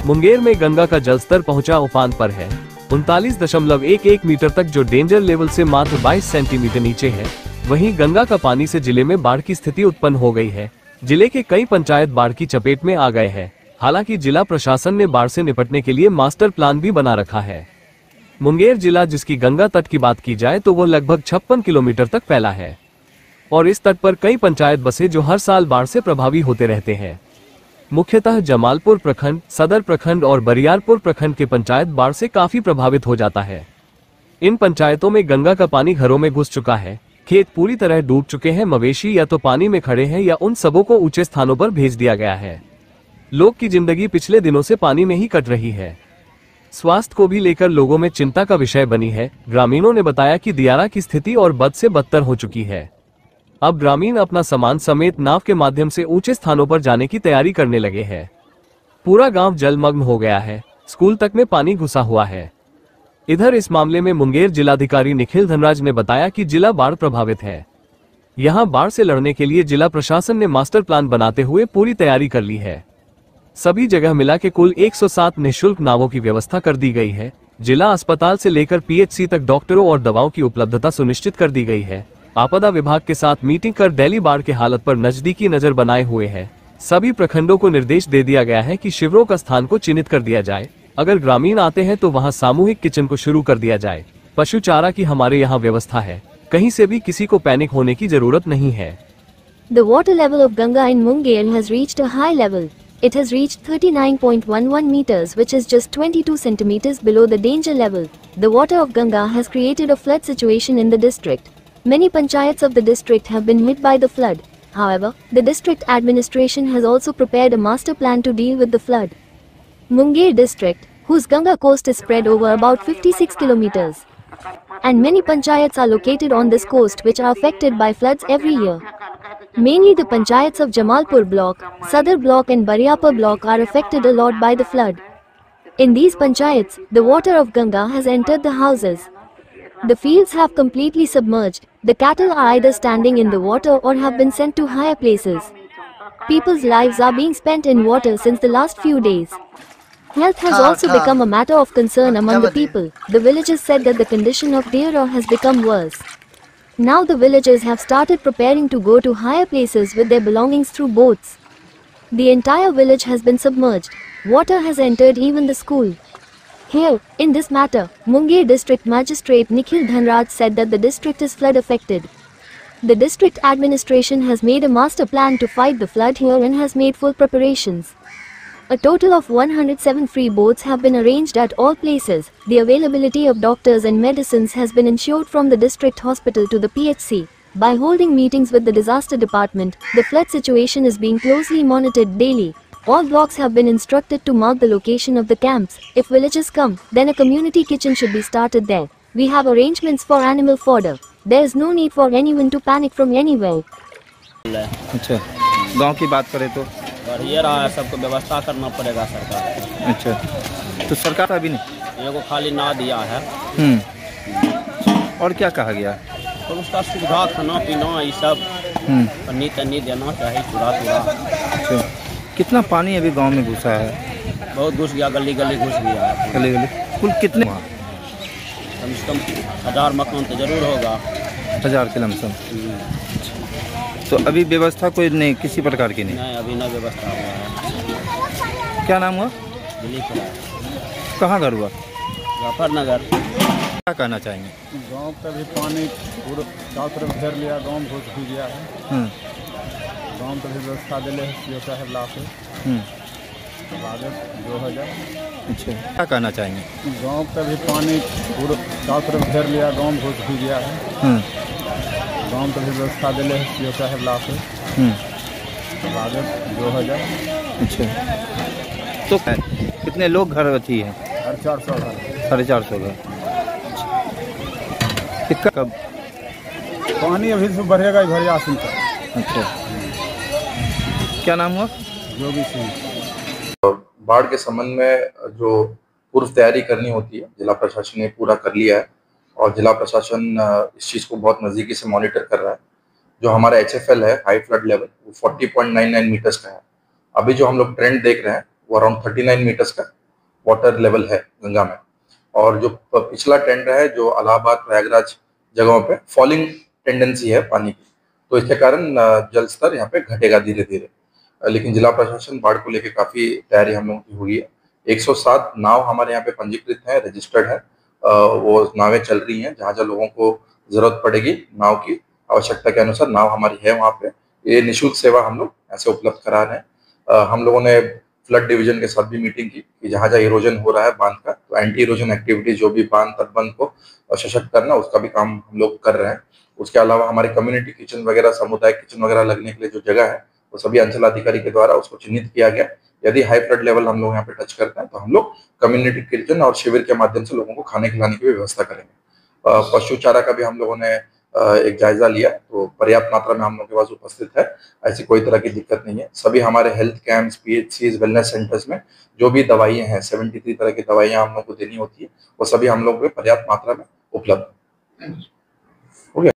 मुंगेर में गंगा का जलस्तर पहुंचा उफान पर है। 39.11 मीटर तक, जो डेंजर लेवल से मात्र 22 सेंटीमीटर नीचे है। वहीं गंगा का पानी से जिले में बाढ़ की स्थिति उत्पन्न हो गई है। जिले के कई पंचायत बाढ़ की चपेट में आ गए हैं। हालांकि जिला प्रशासन ने बाढ़ से निपटने के लिए मास्टर प्लान भी बना रखा है। मुंगेर जिला, जिसकी गंगा तट की बात की जाए तो वो लगभग 56 किलोमीटर तक फैला है और इस तट पर कई पंचायत बसे जो हर साल बाढ़ से प्रभावी होते रहते हैं। मुख्यतः जमालपुर प्रखंड, सदर प्रखंड और बरियारपुर प्रखंड के पंचायत बाढ़ से काफी प्रभावित हो जाता है। इन पंचायतों में गंगा का पानी घरों में घुस चुका है, खेत पूरी तरह डूब चुके हैं, मवेशी या तो पानी में खड़े हैं या उन सबों को ऊंचे स्थानों पर भेज दिया गया है। लोग की जिंदगी पिछले दिनों से पानी में ही कट रही है। स्वास्थ्य को भी लेकर लोगों में चिंता का विषय बनी है। ग्रामीणों ने बताया कि दियारा की स्थिति और बद से बदतर हो चुकी है। अब ग्रामीण अपना सामान समेत नाव के माध्यम से ऊंचे स्थानों पर जाने की तैयारी करने लगे हैं। पूरा गांव जलमग्न हो गया है, स्कूल तक में पानी घुसा हुआ है। इधर इस मामले में मुंगेर जिलाधिकारी निखिल धनराज ने बताया कि जिला बाढ़ प्रभावित है। यहां बाढ़ से लड़ने के लिए जिला प्रशासन ने मास्टर प्लान बनाते हुए पूरी तैयारी कर ली है। सभी जगह मिला के कुल 107 निःशुल्क नावों की व्यवस्था कर दी गई है। जिला अस्पताल से लेकर पीएचसी तक डॉक्टरों और दवाओं की उपलब्धता सुनिश्चित कर दी गई है। आपदा विभाग के साथ मीटिंग कर दिल्ली बाढ़ के हालत पर नजदीकी नजर बनाए हुए है। सभी प्रखंडों को निर्देश दे दिया गया है कि शिविरों का स्थान को चिन्हित कर दिया जाए। अगर ग्रामीण आते हैं तो वहां सामूहिक किचन को शुरू कर दिया जाए। पशु चारा की हमारे यहाँ व्यवस्था है, कहीं से भी किसी को पैनिक होने की जरूरत नहीं है। The water level of Ganga in Munger has reached a high level. It has reached 39.11 meters, which is just 22 centimeters below the danger level. The water of Ganga has created a flood situation in the district. Many panchayats of the district have been hit by the flood. However, the district administration has also prepared a master plan to deal with the flood. Munger district, whose Ganga coast is spread over about 56 kilometers, and many panchayats are located on this coast which are affected by floods every year. Mainly the panchayats of Jamalpur block, Sadar block and Bariapur block are affected a lot by the flood. In these panchayats, the water of Ganga has entered the houses. The fields have completely submerged. The cattle are either standing in the water or have been sent to higher places. People's lives are being spent in water since the last few days. Health has also become a matter of concern among the people. The villagers said that the condition of their has become worse. Now the villagers have started preparing to go to higher places with their belongings through boats. The entire village has been submerged. Water has entered even the school. Here, in this matter, Munger District Magistrate Nikhil Dhanraj said that the district is flood affected. The district administration has made a master plan to fight the flood here and has made full preparations. A total of 107 free boats have been arranged at all places. The availability of doctors and medicines has been ensured from the district hospital to the PHC. By holding meetings with the disaster department, the flood situation is being closely monitored daily. All blocks have been instructed to mark the location of the camps. If villagers come, then a community kitchen should be started there. We have arrangements for animal fodder. There is no need for anyone to panic from anywhere. अच्छा, गांव की बात करें तो ये रहा है, सबको व्यवस्था करना पड़ेगा सरकार। अच्छा, तो सरकार अभी नहीं, ये को खाली ना दिया है। और क्या कहा गया? तो उसका सुविधा, खाना पीना, ये सब पन्नी तन्नी देना चाहिए, चूड़ा चूड़ा। अच्छा, कितना पानी अभी गांव में घुसा है? बहुत घुस गया, गली गली घुस गया है। गली गली कुल कितने? कम से कम 1000 मकान तो जरूर होगा। 1000 के लमसम। तो अभी व्यवस्था कोई नहीं, किसी प्रकार की नहीं? नहीं, अभी ना व्यवस्था हुआ है। क्या नाम हुआ? दिलीप। कहाँ घर हुआ? मुजफ्फरनगर। क्या कहना चाहेंगे? गांव का भी पानी पूरा चारों तरफ घेर लिया, गांव में घुस भी गया है। गांव का भी व्यवस्था दिले है साहब ला के। आगे 2000। अच्छा, क्या कहना चाहेंगे? गांव का भी पानी पूरा चारों तरफ घेर लिया, गांव में घुस भी गया है। गांव का भी व्यवस्था दिले है साहब ला के। आगे 2000। अच्छा, तो कितने लोग घर अथी है? 450 घर। 450 घर। कब पानी अभी से बढ़ेगा ही, भरिया सिंह का। अच्छा, क्या नाम हुआ? जोगी सिंह। बाढ़ के संबंध में जो पूर्व तैयारी करनी होती है, जिला प्रशासन ने पूरा कर लिया है और जिला प्रशासन इस चीज़ को बहुत नज़दीकी से मॉनिटर कर रहा है। जो हमारा HFL है, हाई फ्लड लेवल, वो 40.99 मीटर्स का है। अभी जो हम लोग ट्रेंड देख रहे हैं वो अराउंड 39 मीटर्स का। वाटर लेवल है गंगा में। और जो पिछला ट्रेंड है जो इलाहाबाद प्रयागराज जगहों पे फॉलिंग टेंडेंसी है पानी की, तो इसके कारण जल स्तर यहाँ पे घटेगा धीरे धीरे। लेकिन जिला प्रशासन बाढ़ को लेकर काफी तैयारी हम लोगों की हुई है। 107 नाव हमारे यहाँ पे पंजीकृत है, रजिस्टर्ड है। वो नावें चल रही हैं, जहाँ जहाँ लोगों को जरूरत पड़ेगी नाव की आवश्यकता के अनुसार नाव हमारी है वहाँ पे। ये निःशुल्क सेवा हम लोग ऐसे उपलब्ध करा रहे हैं। हम लोगों ने फ्लड डिवीजन के साथ भी मीटिंग की कि जहाँ जहाँ इरोजन हो रहा है बांध का, तो एंटी इरोजन एक्टिविटी जो भी बांध तटबंध को सशक्त करना उसका भी काम हम लोग कर रहे हैं। उसके अलावा हमारे कम्युनिटी किचन वगैरह, सामुदायिक किचन वगैरह लगने के लिए जो जगह है वो सभी अंचलाधिकारी के द्वारा उसको चिन्हित किया गया। यदि हाई फ्लड लेवल हम लोग यहाँ पे टच करते हैं तो हम लोग कम्युनिटी किचन और शिविर के माध्यम से लोगों को खाने खिलाने की भी व्यवस्था करेंगे। पशु चारा का भी हम लोगों ने एक जायजा लिया, तो पर्याप्त मात्रा में हम लोग के पास उपस्थित है, ऐसी कोई तरह की दिक्कत नहीं है। सभी हमारे health camps, PHCs, wellness centres में जो भी दवाइयां हैं, 73 तरह की दवाइयां हम लोग को देनी होती है, वो सभी हम लोग को पर्याप्त मात्रा में उपलब्ध है।